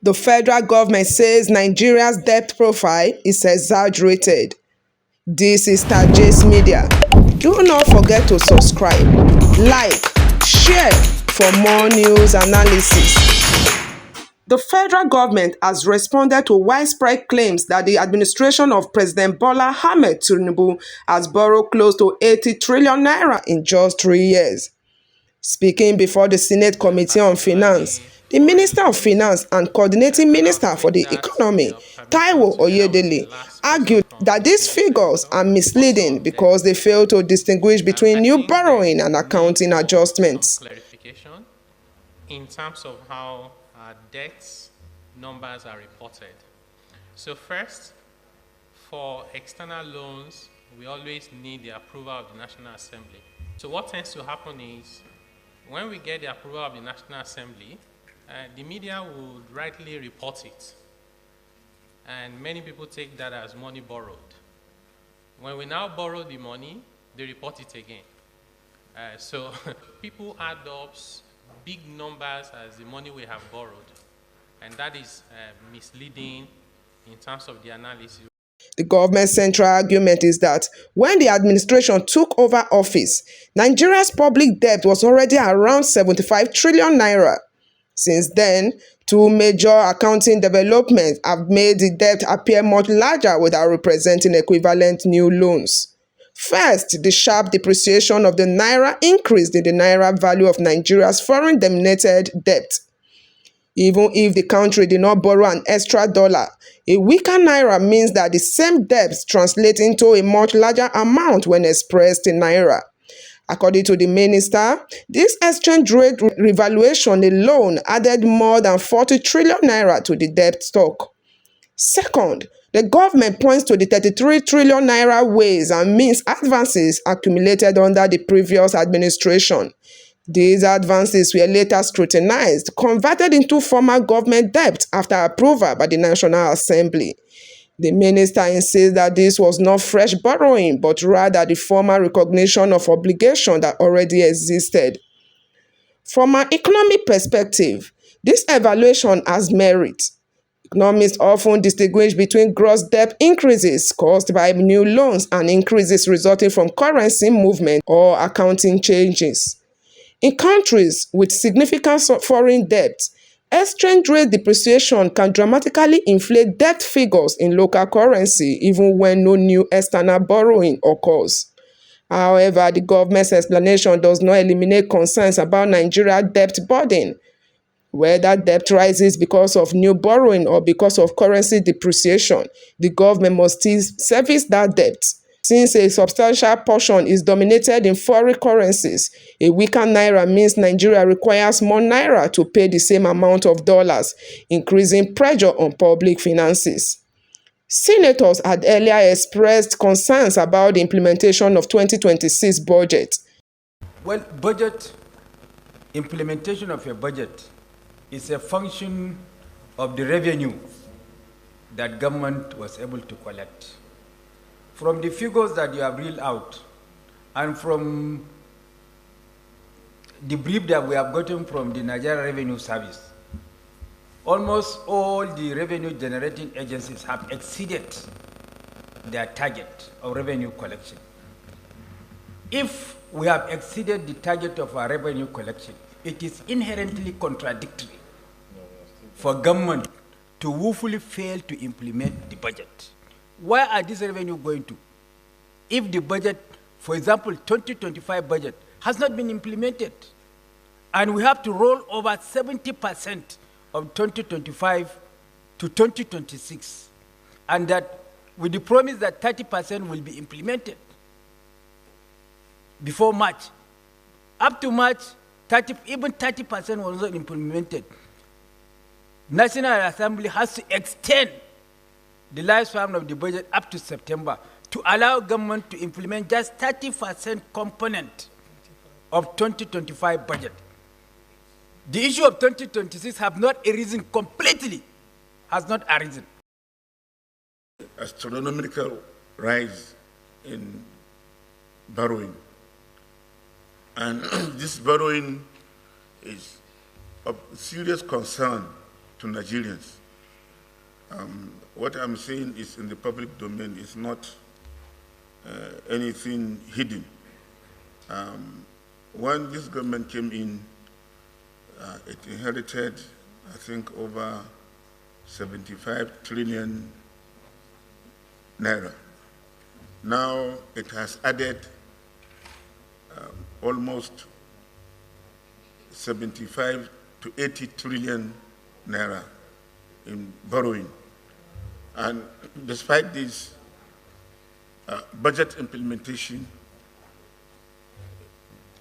The federal government says Nigeria's debt profile is exaggerated. This is Star Media. Do not forget to subscribe, like, share for more news analysis. The federal government has responded to widespread claims that the administration of President Bola Tinubu has borrowed close to 80 trillion naira in just 3 years. Speaking before the Senate Committee on Finance, the Minister of Finance and Coordinating Minister for the Economy, Taiwo Oyedele, argued that these figures are misleading because they fail to distinguish between new borrowing and accounting adjustments. Clarification in terms of how our debt numbers are reported. So first, for external loans, we always need the approval of the National Assembly. So what tends to happen is, when we get the approval of the National Assembly, the media would rightly report it. And many people take that as money borrowed. When we now borrow the money, they report it again. So people add up big numbers as the money we have borrowed. And that is misleading in terms of the analysis. The government's central argument is that when the administration took over office, Nigeria's public debt was already around 75 trillion naira. Since then, two major accounting developments have made the debt appear much larger without representing equivalent new loans. First, the sharp depreciation of the naira increased the naira value of Nigeria's foreign-denominated debt. Even if the country did not borrow an extra dollar, a weaker naira means that the same debts translate into a much larger amount when expressed in naira. According to the minister, this exchange rate revaluation alone added more than 40 trillion naira to the debt stock. Second, the government points to the 33 trillion naira ways and means advances accumulated under the previous administration. These advances were later scrutinized, converted into former government debt after approval by the National Assembly. The minister insists that this was not fresh borrowing, but rather the former recognition of obligation that already existed. From an economic perspective, this evaluation has merit. Economists often distinguish between gross debt increases caused by new loans and increases resulting from currency movement or accounting changes. In countries with significant foreign debt, exchange rate depreciation can dramatically inflate debt figures in local currency even when no new external borrowing occurs. However, the government's explanation does not eliminate concerns about Nigeria's debt burden. Whether debt rises because of new borrowing or because of currency depreciation, the government must still service that debt. Since a substantial portion is dominated in foreign currencies, a weaker naira means Nigeria requires more naira to pay the same amount of dollars, increasing pressure on public finances. Senators had earlier expressed concerns about the implementation of 2026 budget. Well, implementation of a budget is a function of the revenue that government was able to collect. From the figures that you have read out and from the brief that we have gotten from the Nigeria Revenue Service, almost all the revenue generating agencies have exceeded their target of revenue collection. If we have exceeded the target of our revenue collection, it is inherently contradictory for government to woefully fail to implement the budget. Where are this revenue going to? If the budget, for example, 2025 budget, has not been implemented, and we have to roll over 70% of 2025 to 2026, and that with the promise that 30% will be implemented before March. Up to March, even 30% was not implemented. National Assembly has to extend the lifespan of the budget up to September to allow government to implement just 30% component of 2025 budget. The issue of 2026 have not arisen completely, has not arisen. Astronomical rise in borrowing. And this borrowing is of serious concern to Nigerians. What I'm saying is in the public domain is not anything hidden. When this government came in, it inherited, I think, over 75 trillion naira. Now it has added almost 75 to 80 trillion naira in borrowing. And despite this, budget implementation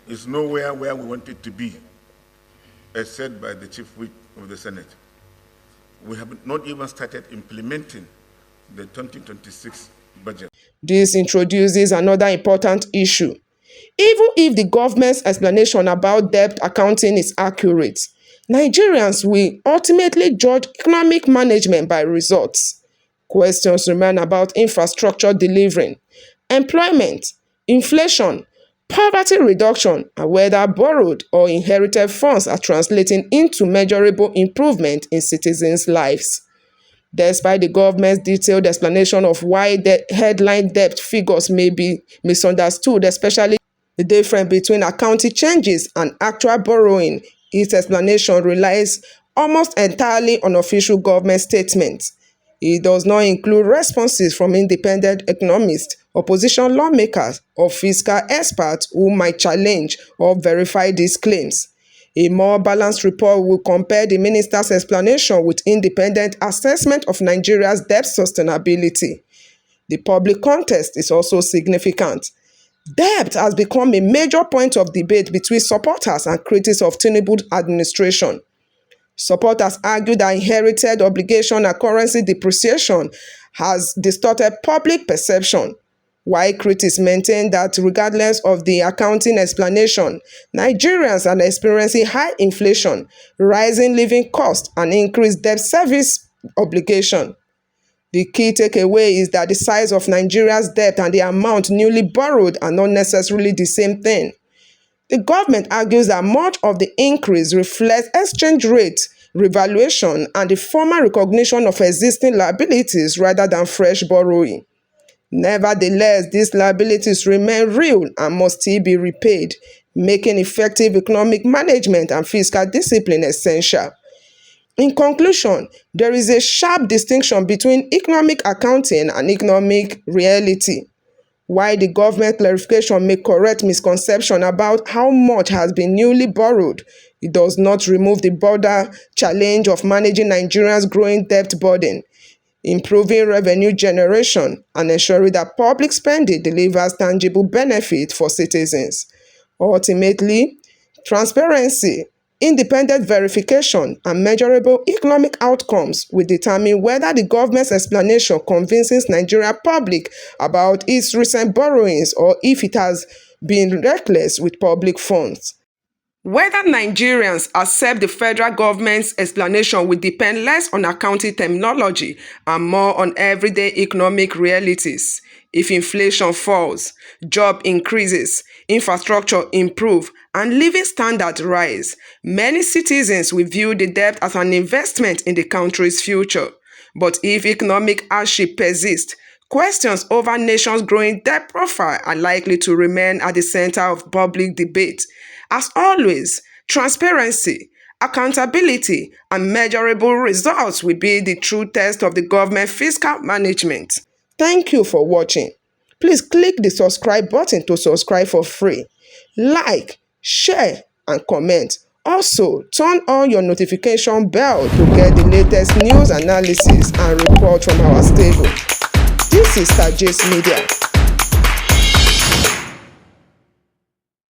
is nowhere where we want it to be, as said by the Chief Whip of the Senate. We have not even started implementing the 2026 budget. This introduces another important issue. Even if the government's explanation about debt accounting is accurate, Nigerians will ultimately judge economic management by results. Questions remain about infrastructure delivering, employment, inflation, poverty reduction, and whether borrowed or inherited funds are translating into measurable improvement in citizens' lives. Despite the government's detailed explanation of why the headline debt figures may be misunderstood, especially the difference between accounting changes and actual borrowing, its explanation relies almost entirely on official government statements. It does not include responses from independent economists, opposition lawmakers, or fiscal experts who might challenge or verify these claims. A more balanced report will compare the minister's explanation with independent assessment of Nigeria's debt sustainability. The public context is also significant. Debt has become a major point of debate between supporters and critics of Tinubu's administration. Supporters argue that inherited obligation and currency depreciation has distorted public perception, while critics maintain that regardless of the accounting explanation, Nigerians are experiencing high inflation, rising living costs, and increased debt service obligation. The key takeaway is that the size of Nigeria's debt and the amount newly borrowed are not necessarily the same thing. The government argues that much of the increase reflects exchange rate revaluation and the formal recognition of existing liabilities rather than fresh borrowing. Nevertheless, these liabilities remain real and must still be repaid, making effective economic management and fiscal discipline essential. In conclusion, there is a sharp distinction between economic accounting and economic reality. While the government clarification may correct misconception about how much has been newly borrowed, it does not remove the broader challenge of managing Nigeria's growing debt burden, improving revenue generation, and ensuring that public spending delivers tangible benefit for citizens. Ultimately, transparency, independent verification, and measurable economic outcomes will determine whether the government's explanation convinces Nigerian public about its recent borrowings or if it has been reckless with public funds. Whether Nigerians accept the federal government's explanation will depend less on accounting terminology and more on everyday economic realities. If inflation falls, job increases, infrastructure improve, and living standards rise, many citizens will view the debt as an investment in the country's future. But if economic hardship persists, questions over nation's growing debt profile are likely to remain at the center of public debate. As always, transparency, accountability, and measurable results will be the true test of the government fiscal management. Thank you for watching. Please click the subscribe button to subscribe for free. Like, share, and comment. Also, turn on your notification bell to get the latest news analysis and report from our stable. This is Star Media.